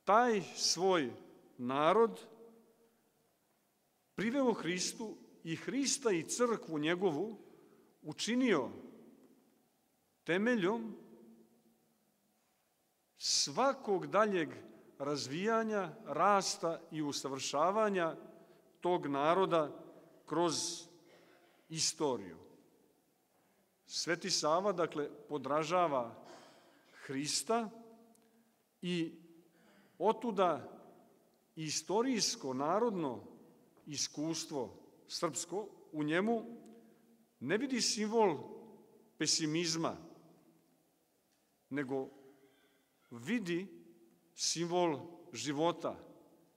taj svoj narod priveo Hristu i Hrista i crkvu njegovu učinio temeljom svakog daljeg razvijanja, rasta i usavršavanja tog naroda kroz istoriju. Sveti Sava, dakle, podražava Hrista i otuda istorijsko, narodno iskustvo srpsko u njemu ne vidi simbol pesimizma, nego vidi simbol života,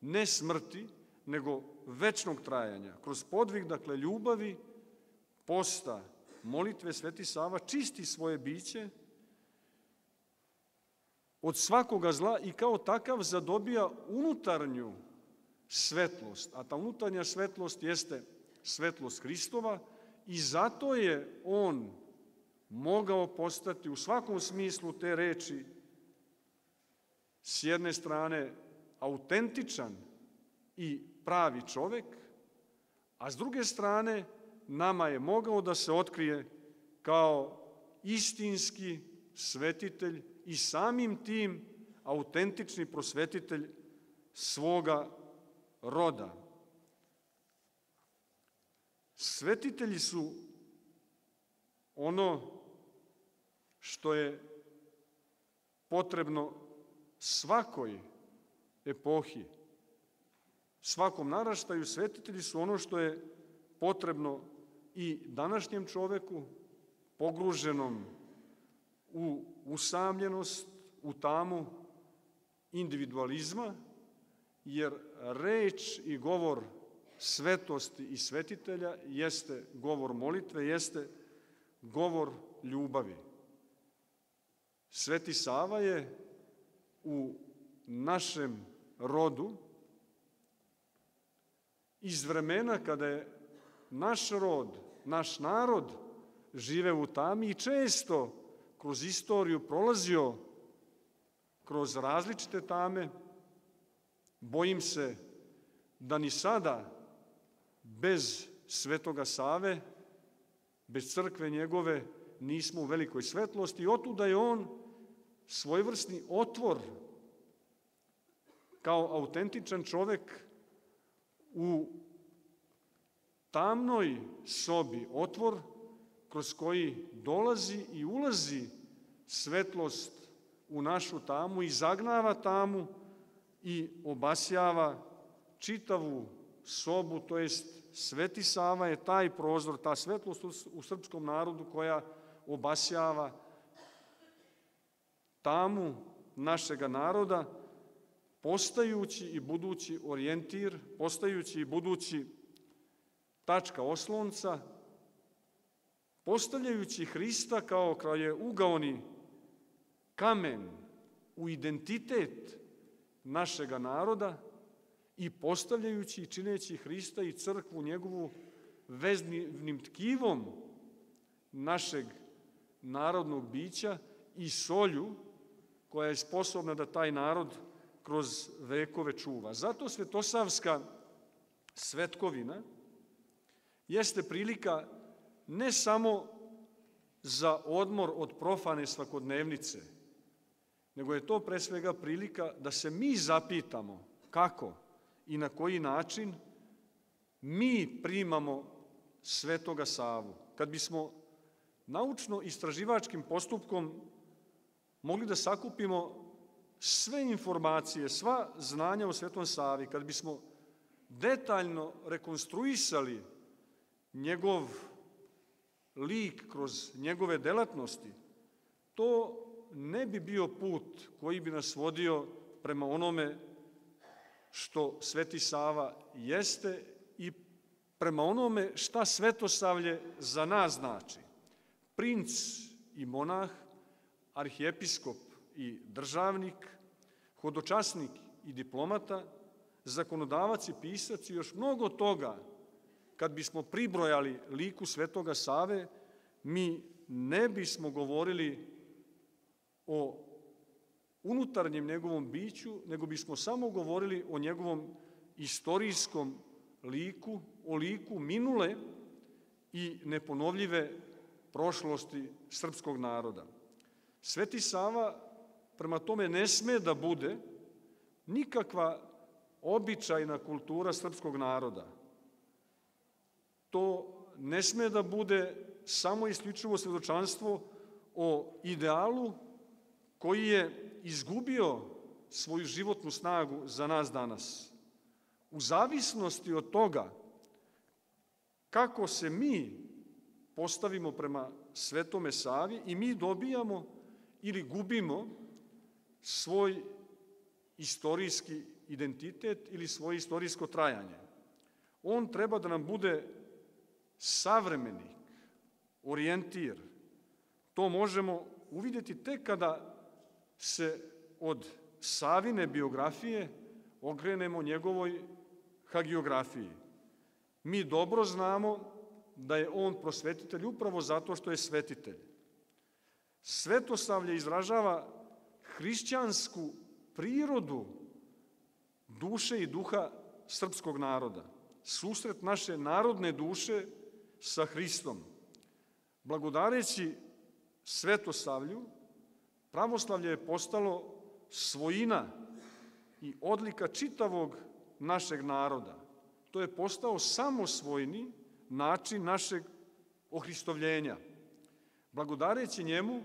ne smrti, nego večnog trajanja. Kroz podvig, dakle, ljubavi, posta molitve Sveti Sava čisti svoje biće od svakoga zla i kao takav zadobija unutarnju svetlost, a ta unutarnja svetlost jeste svetlost Hristova i zato je on mogao postati u svakom smislu te reči s jedne strane autentičan i pravi čovek, a s druge strane nama je mogao da se otkrije kao istinski svetitelj i samim tim autentični prosvetitelj svoga roda. Svetitelji su ono što je potrebno svakoj epohi, svakom naraštaju. Svetitelji su ono što je potrebno i današnjem čoveku, pogruženom u usamljenost, u tamu individualizma, jer reč i govor svetosti i svetitelja jeste govor molitve, jeste govor ljubavi. Sveti Sava je u našem rodu iz vremena kada je naš rod, naš narod živeo u tami i često kroz istoriju prolazio kroz različite tame. Bojim se da ni sada bez Svetoga Save, bez crkve njegove, nismo u velikoj svetlosti i otuda je on svojevrsni otvor kao autentičan čovek u tamnoj sobi, otvor kroz koji dolazi i ulazi svetlost u našu tamu i zagnava tamu i obasjava čitavu sobu, to jest Sveti Sava je taj prozor, ta svetlost u srpskom narodu koja obasjava tamu našega naroda, postajući i budući orijentir, postajući i budući tačka oslonca, postavljajući Hrista kao kraljeugaoni kamen u identitet našega naroda i postavljajući i čineći Hrista i crkvu njegovu veznim tkivom našeg narodnog bića i solju koja je sposobna da taj narod kroz vekove čuva. Zato svetosavska svetkovina jeste prilika ne samo za odmor od profane svakodnevnice, nego je to pre svega prilika da se mi zapitamo kako i na koji način mi primamo Svetoga Savu. Kad bismo naučno-istraživačkim postupkom mogli da sakupimo sve informacije, sva znanja o Svetom Savi, kad bismo detaljno rekonstruisali njegov lik kroz njegove delatnosti, to ne bi bio put koji bi nas vodio prema onome što Sveti Sava jeste i prema onome šta svetosavlje za nas znači. Princ i monah, arhijepiskop i državnik, hodočasnik i diplomata, zakonodavac i pisac i još mnogo toga, kad bismo pribrojali liku Svetoga Save, mi ne bismo govorili o unutarnjem njegovom biću, nego bismo samo govorili o njegovom istorijskom liku, o liku minule i neponovljive prošlosti srpskog naroda. Sveti Sava prema tome ne sme da bude nikakva običajna kultura srpskog naroda. To ne sme da bude samo isključivo svedočanstvo o idealu koji je izgubio svoju životnu snagu za nas danas. U zavisnosti od toga kako se mi postavimo prema Svetome Savi i mi dobijamo ili gubimo svoj istorijski identitet ili svoje istorijsko trajanje. On treba da nam bude savremenik, orijentir. To možemo uvidjeti tek kada se od Savine biografije okrenemo njegovoj hagiografiji. Mi dobro znamo da je on prosvetitelj upravo zato što je svetitelj. Svetosavlje izražava hrišćansku prirodu duše i duha srpskog naroda. Susret naše narodne duše sa Hristom. Blagodareći Svetosavlju, pravoslavlje je postalo svojina i odlika čitavog našeg naroda. To je postao samosvojni način našeg ohristovljenja. Blagodareći njemu,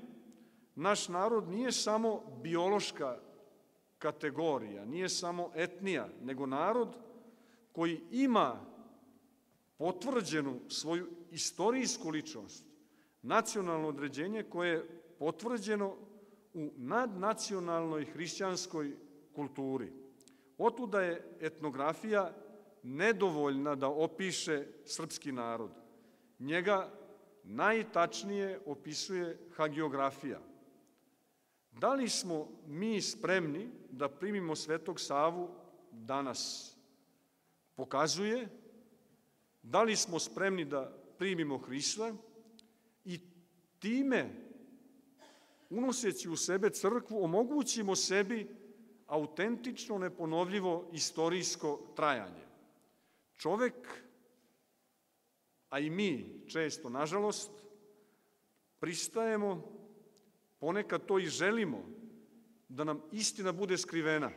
naš narod nije samo biološka kategorija, nije samo etnija, nego narod koji ima potvrđenu svoju istorijsku ličnost, nacionalno određenje koje je potvrđeno u nadnacionalnoj hrišćanskoj kulturi. Otuda je etnografija nedovoljna da opiše srpski narod. Njega najtačnije opisuje hagiografija. Da li smo mi spremni da primimo Svetog Savu danas? Pokazuje da li smo spremni da primimo Hrista i time, unoseći u sebe crkvu, omogućimo sebi autentično, neponovljivo istorijsko trajanje. Čovek, a i mi često, nažalost, pristajemo, ponekad to i želimo, da nam istina bude skrivena.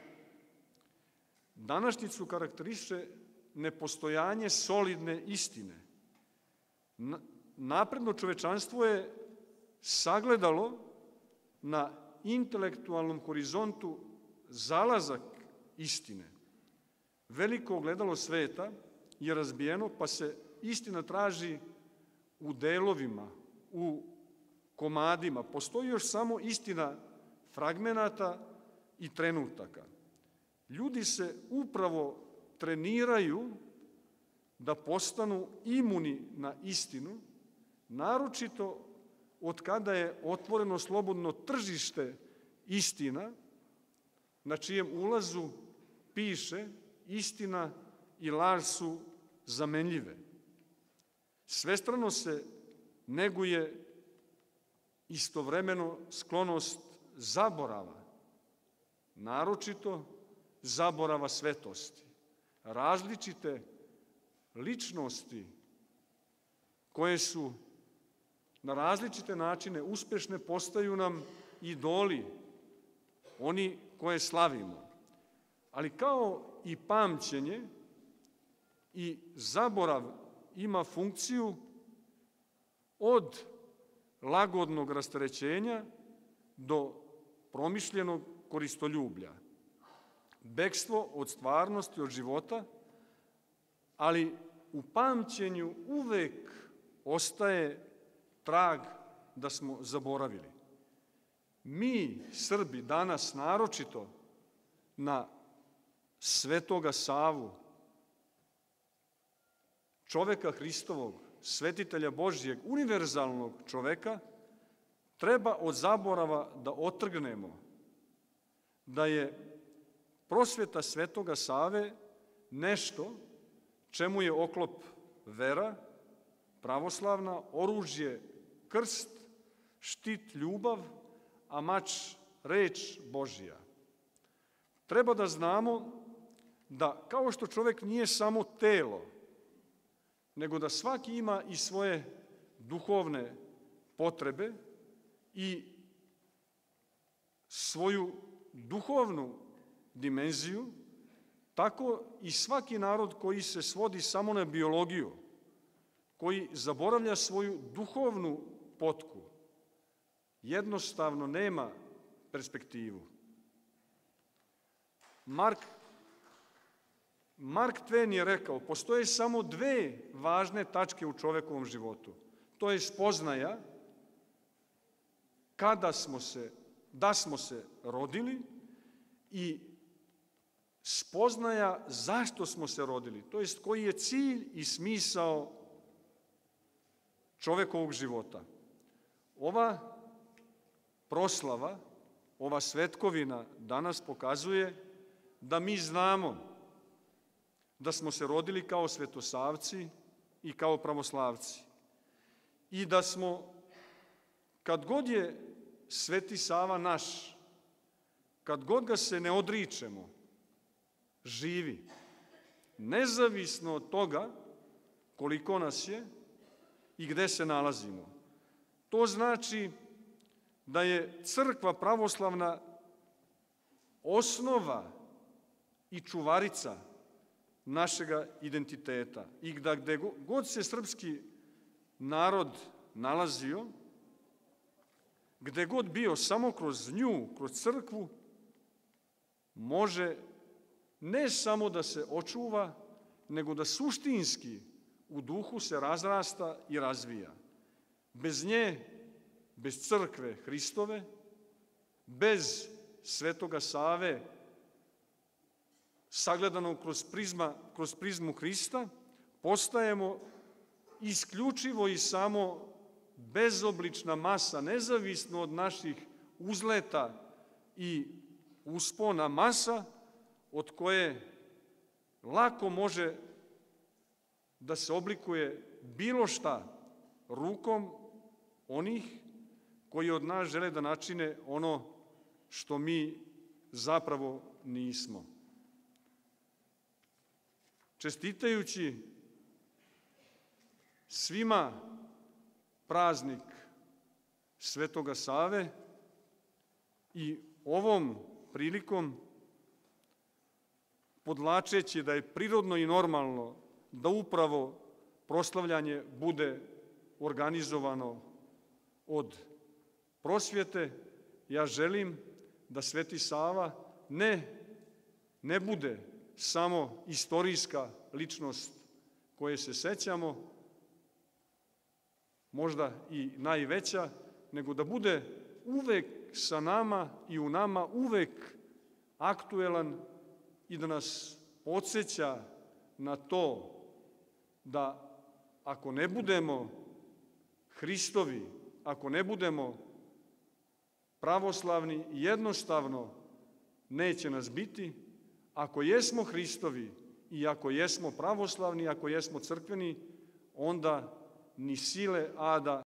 Današnjicu karakteriše nepostojanje solidne istine. Napredno čovečanstvo je sagledalo na intelektualnom horizontu zalazak istine. Veliko ogledalo sveta je razbijeno, pa se istina traži u delovima, u komadima. Postoji još samo istina fragmenata i trenutaka. Ljudi se upravo treniraju da postanu imuni na istinu, naročito od kada je otvoreno slobodno tržište istina, na čijem ulazu piše istina i laž su zamenljive. Svestrano se neguje istovremeno sklonost zaborava, naročito zaborava svetosti. Različite ličnosti koje su na različite načine uspešne postaju nam idoli, oni koje slavimo. Ali kao i pamćenje, i zaborav ima funkciju od lagodnog rasterećenja do promišljenog koristoljublja. Bekstvo od stvarnosti, od života, ali u pamćenju uvek ostaje trag da smo zaboravili. Mi, Srbi, danas naročito na Svetoga Savu, čoveka Hristovog, svetitelja Božijeg, univerzalnog čoveka, treba od zaborava da otrgnemo da je prosveta Svetoga Save nešto čemu je oklop vera, pravoslavna, oružje krst, štit ljubav, a mač reč Božija. Treba da znamo da kao što čovek nije samo telo, nego da svaki ima i svoje duhovne potrebe i svoju duhovnu dimenziju, tako i svaki narod koji se svodi samo na biologiju, koji zaboravlja svoju duhovnu potku, jednostavno nema perspektivu. Mark Twain je rekao, postoje samo dve važne tačke u čovekovom životu. To je spoznaja da smo se rodili i spoznaja zašto smo se rodili, to jest koji je cilj i smisao čovekovog života. Ova proslava, ova svetkovina danas pokazuje da mi znamo da smo se rodili kao svetosavci i kao pravoslavci i da smo, kad god je Sveti Sava naš, kad god ga se ne odričemo, živi, nezavisno od toga koliko nas je i gde se nalazimo. To znači da je crkva pravoslavna osnova i čuvarica našega identiteta i da gde god se srpski narod nalazio, gde god bio, samo kroz nju, kroz crkvu, može ne samo da se očuva, nego da suštinski u duhu se razrasta i razvija. Bez nje, bez crkve Hristove, bez Svetoga Save, sagledanog kroz prizmu Hrista, postajemo isključivo i samo bezoblična masa, nezavisno od naših uzleta i uspona, masa od koje lako može da se oblikuje bilo šta rukom onih koji od nas žele da načine ono što mi zapravo nismo. Čestitajući svima praznik Svetoga Save i ovom prilikom podvlačeći da je prirodno i normalno da upravo proslavljanje bude organizovano od prosvjete, ja želim da Sveti Sava ne bude samo istorijska ličnost koje se sećamo, možda i najveća, nego da bude uvek sa nama i u nama uvek aktuelan i da nas podsjeća na to da ako ne budemo Hristovi, ako ne budemo pravoslavni, jednostavno neće nas biti. Ako jesmo Hristovi i ako jesmo pravoslavni, ako jesmo crkveni, onda ni sile ada